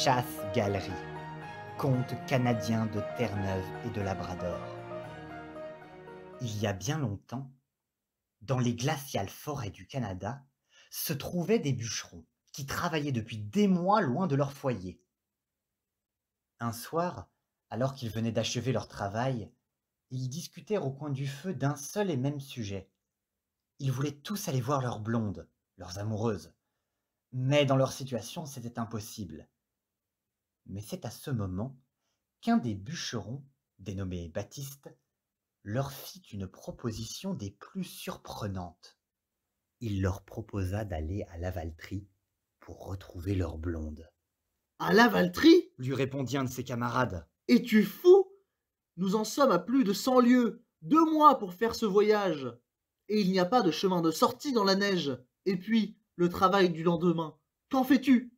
Chasse-galerie, conte canadien de Terre-Neuve et de Labrador. Il y a bien longtemps, dans les glaciales forêts du Canada, se trouvaient des bûcherons qui travaillaient depuis des mois loin de leur foyer. Un soir, alors qu'ils venaient d'achever leur travail, ils discutèrent au coin du feu d'un seul et même sujet. Ils voulaient tous aller voir leurs blondes, leurs amoureuses. Mais dans leur situation, c'était impossible. Mais c'est à ce moment qu'un des bûcherons, dénommé Baptiste, leur fit une proposition des plus surprenantes. Il leur proposa d'aller à Lavaltrie pour retrouver leur blonde. À Lavaltrie? Lui répondit un de ses camarades. Es-tu fou? Nous en sommes à plus de 100 lieues, 2 mois pour faire ce voyage. Et il n'y a pas de chemin de sortie dans la neige. Et puis, le travail du lendemain. Qu'en fais-tu?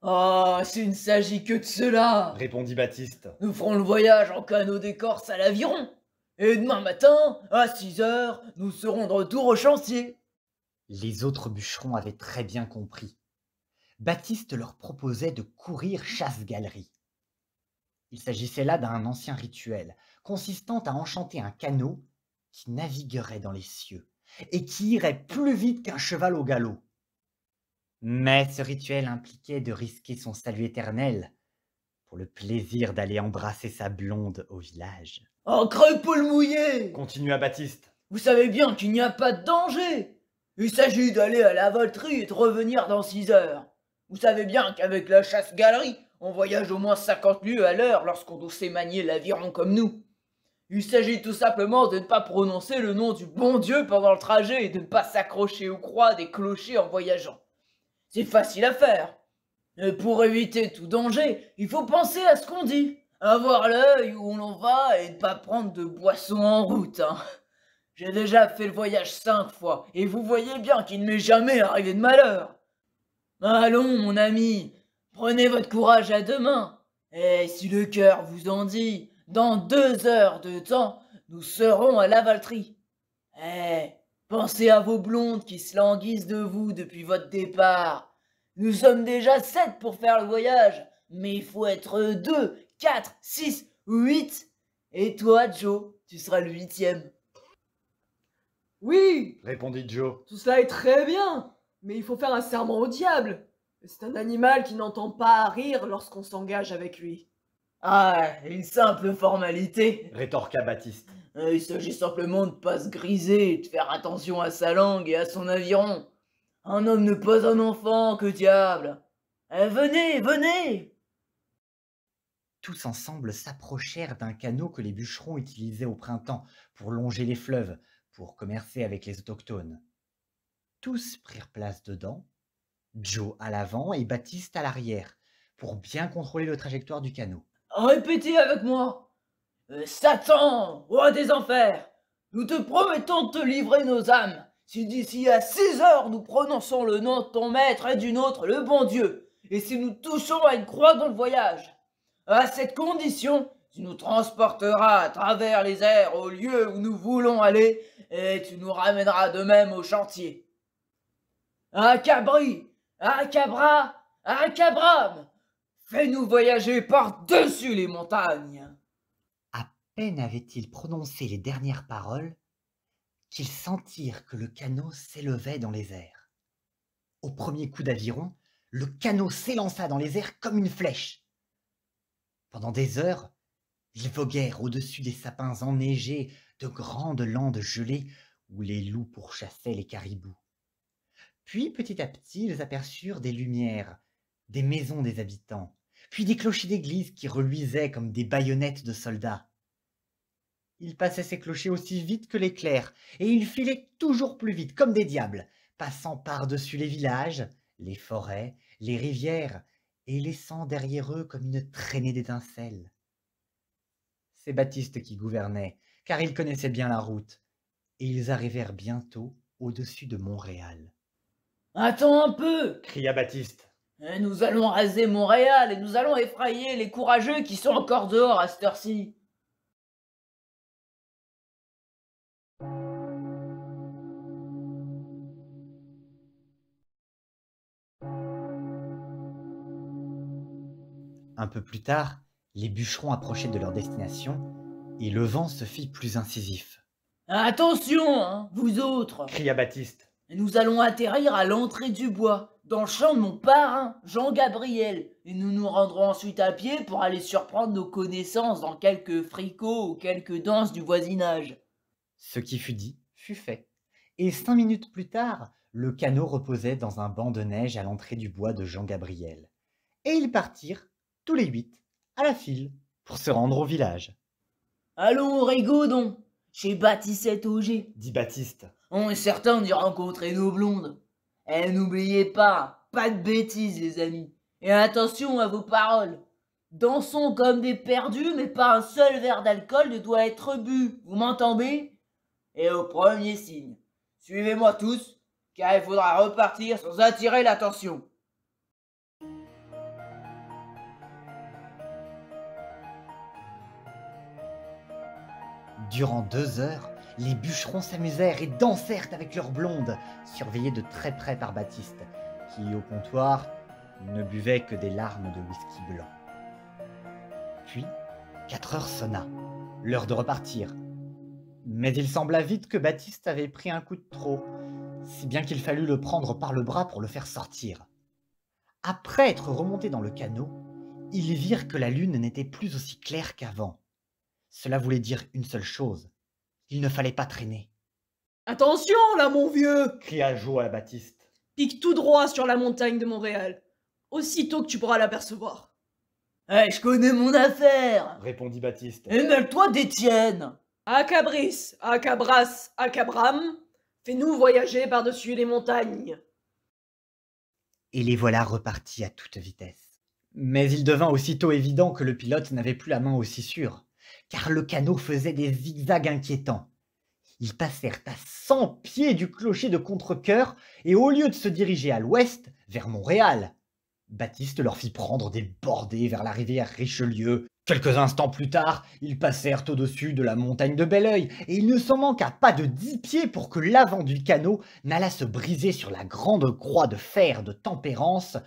Ah, s'il ne s'agit que de cela, Répondit Baptiste. nous ferons le voyage en canot d'écorce à l'aviron. Et demain matin, à 6 heures, nous serons de retour au chantier. Les autres bûcherons avaient très bien compris. Baptiste leur proposait de courir chasse-galerie. Il s'agissait là d'un ancien rituel, consistant à enchanter un canot qui naviguerait dans les cieux et qui irait plus vite qu'un cheval au galop. Mais ce rituel impliquait de risquer son salut éternel pour le plaisir d'aller embrasser sa blonde au village. En creux mouillé, Continua Baptiste. vous savez bien qu'il n'y a pas de danger. Il s'agit d'aller à la Valtrie et de revenir dans 6 heures. Vous savez bien qu'avec la chasse-galerie, on voyage au moins 50 lieues à l'heure lorsqu'on sait manier l'aviron comme nous. Il s'agit tout simplement de ne pas prononcer le nom du bon Dieu pendant le trajet et de ne pas s'accrocher aux croix des clochers en voyageant. C'est facile à faire. Et pour éviter tout danger, il faut penser à ce qu'on dit, avoir l'œil où l'on va et ne pas prendre de boisson en route. J'ai déjà fait le voyage 5 fois et vous voyez bien qu'il ne m'est jamais arrivé de malheur. Allons, mon ami, prenez votre courage à deux mains. Et si le cœur vous en dit, dans 2 heures de temps, nous serons à Lavaltrie. Eh, pensez à vos blondes qui se languissent de vous depuis votre départ. Nous sommes déjà 7 pour faire le voyage, mais il faut être 2, 4, 6 ou 8. Et toi, Joe, tu seras le 8e. Oui, Répondit Joe. tout cela est très bien, mais il faut faire un serment au diable. C'est un animal qui n'entend pas rire lorsqu'on s'engage avec lui. Ah, une simple formalité. Rétorqua Baptiste. Il s'agit simplement de ne pas se griser et de faire attention à sa langue et à son aviron. Un homme n'est pas un enfant, que diable. Venez, venez. Tous ensemble s'approchèrent d'un canot que les bûcherons utilisaient au printemps pour longer les fleuves, pour commercer avec les autochtones. Tous prirent place dedans, Joe à l'avant et Baptiste à l'arrière, pour bien contrôler la trajectoire du canot. Répétez avec moi. Satan, roi des enfers, nous te promettons de te livrer nos âmes, si d'ici à 6 heures nous prononçons le nom de ton maître et du nôtre, le bon Dieu, et si nous touchons à une croix dans le voyage. À cette condition, tu nous transporteras à travers les airs au lieu où nous voulons aller, et tu nous ramèneras de même au chantier. Acabri, Acabra, Acabram, fais-nous voyager par-dessus les montagnes. À peine avaient-ils prononcé les dernières paroles qu'ils sentirent que le canot s'élevait dans les airs. Au premier coup d'aviron, le canot s'élança dans les airs comme une flèche. Pendant des heures, ils voguèrent au-dessus des sapins enneigés de grandes landes gelées où les loups pourchassaient les caribous. Puis, petit à petit, ils aperçurent des lumières, des maisons des habitants, puis des clochers d'église qui reluisaient comme des baïonnettes de soldats. Ils passaient ces clochers aussi vite que l'éclair, et ils filaient toujours plus vite, comme des diables, passant par-dessus les villages, les forêts, les rivières, et laissant derrière eux comme une traînée d'étincelles. C'est Baptiste qui gouvernait, car il connaissait bien la route, et ils arrivèrent bientôt au-dessus de Montréal. Attends un peu. Cria Baptiste. Nous allons raser Montréal et nous allons effrayer les courageux qui sont encore dehors à cette heure-ci. Un peu plus tard, les bûcherons approchaient de leur destination et le vent se fit plus incisif. Attention, hein, vous autres! Cria Baptiste. Nous allons atterrir à l'entrée du bois, dans le champ de mon parrain, Jean-Gabriel, et nous nous rendrons ensuite à pied pour aller surprendre nos connaissances dans quelques fricots ou quelques danses du voisinage. Ce qui fut dit fut fait. Et 5 minutes plus tard, le canot reposait dans un banc de neige à l'entrée du bois de Jean-Gabriel. Et ils partirent, tous les 8, à la file, pour se rendre au village. Allons au Rigaudon, chez Baptiste Auger. Dit Baptiste. On est certain d'y rencontrer nos blondes. Et n'oubliez pas de bêtises les amis. Et attention à vos paroles. Dansons comme des perdus, mais pas un seul verre d'alcool ne doit être bu. Vous m'entendez? Et au premier signe, suivez-moi tous, car il faudra repartir sans attirer l'attention. Durant 2 heures, les bûcherons s'amusèrent et dansèrent avec leurs blondes, surveillés de très près par Baptiste, qui, au comptoir, ne buvait que des larmes de whisky blanc. Puis, 4 heures sonna, l'heure de repartir. Mais il sembla vite que Baptiste avait pris un coup de trop, si bien qu'il fallut le prendre par le bras pour le faire sortir. Après être remontés dans le canot, ils virent que la lune n'était plus aussi claire qu'avant. Cela voulait dire une seule chose. Il ne fallait pas traîner. Attention là, mon vieux! Cria Joe à Baptiste. Pique tout droit sur la montagne de Montréal, aussitôt que tu pourras l'apercevoir. Eh, je connais mon affaire. Répondit Baptiste. Et mêle-toi d'Étienne. Acabris, Acabras, Acabram, fais-nous voyager par-dessus les montagnes. Et les voilà repartis à toute vitesse. Mais il devint aussitôt évident que le pilote n'avait plus la main aussi sûre, car le canot faisait des zigzags inquiétants. Ils passèrent à 100 pieds du clocher de Contrecœur et au lieu de se diriger à l'ouest, vers Montréal, Baptiste leur fit prendre des bordées vers la rivière Richelieu. Quelques instants plus tard, ils passèrent au-dessus de la montagne de Belleuil et il ne s'en manqua pas de 10 pieds pour que l'avant du canot n'allât se briser sur la grande croix de fer de tempérance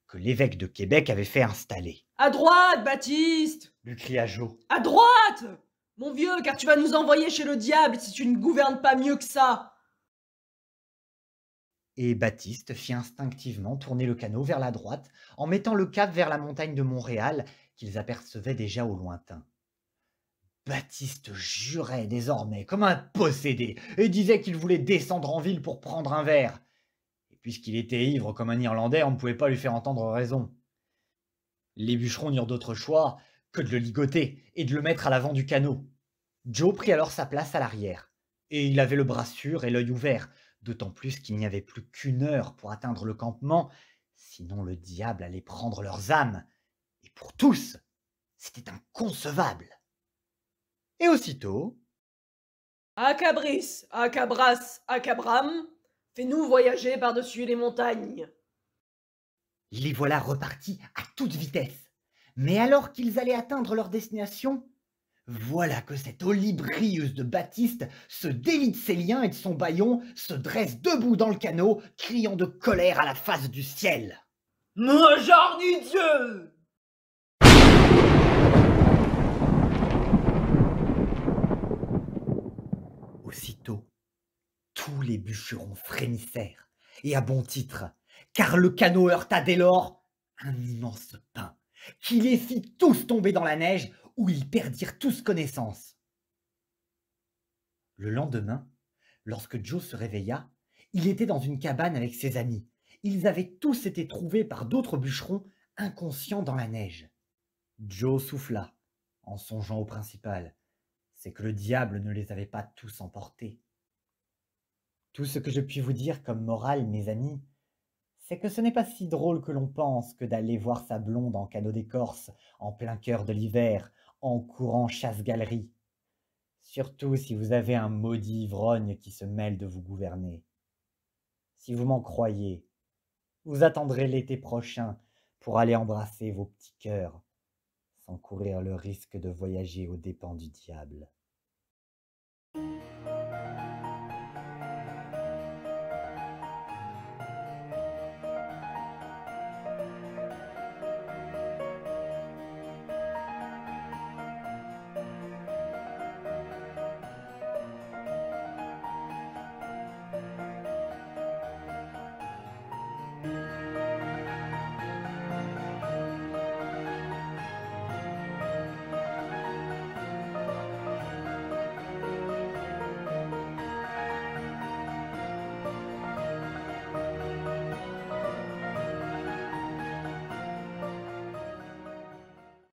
que l'évêque de Québec avait fait installer. « À droite, Baptiste! Lui cria Joe. À droite! Mon vieux, car tu vas nous envoyer chez le diable si tu ne gouvernes pas mieux que ça! » Et Baptiste fit instinctivement tourner le canot vers la droite en mettant le cap vers la montagne de Montréal qu'ils apercevaient déjà au lointain. Baptiste jurait désormais comme un possédé et disait qu'il voulait descendre en ville pour prendre un verre. Et puisqu'il était ivre comme un Irlandais, on ne pouvait pas lui faire entendre raison. Les bûcherons n'eurent d'autre choix que de le ligoter et de le mettre à l'avant du canot. Joe prit alors sa place à l'arrière, et il avait le bras sûr et l'œil ouvert, d'autant plus qu'il n'y avait plus qu'1 heure pour atteindre le campement, sinon le diable allait prendre leurs âmes. Et pour tous, c'était inconcevable. Et aussitôt... Acabris, Acabras, Acabram, fais-nous voyager par-dessus les montagnes. Les voilà repartis à toute vitesse. Mais alors qu'ils allaient atteindre leur destination, voilà que cette olibrieuse de Baptiste se délie de ses liens et de son bâillon, se dresse debout dans le canot, criant de colère à la face du ciel. « Mon genre du Dieu !» Aussitôt, tous les bûcherons frémissèrent, et à bon titre, car le canot heurta dès lors un immense pin, qui les fit tous tomber dans la neige, où ils perdirent tous connaissance. Le lendemain, lorsque Joe se réveilla, il était dans une cabane avec ses amis. Ils avaient tous été trouvés par d'autres bûcherons inconscients dans la neige. Joe souffla, en songeant au principal. C'est que le diable ne les avait pas tous emportés. Tout ce que je puis vous dire comme morale, mes amis, c'est que ce n'est pas si drôle que l'on pense que d'aller voir sa blonde en canot d'écorce, en plein cœur de l'hiver, en courant chasse-galerie. Surtout si vous avez un maudit ivrogne qui se mêle de vous gouverner. Si vous m'en croyez, vous attendrez l'été prochain pour aller embrasser vos petits cœurs, sans courir le risque de voyager aux dépens du diable.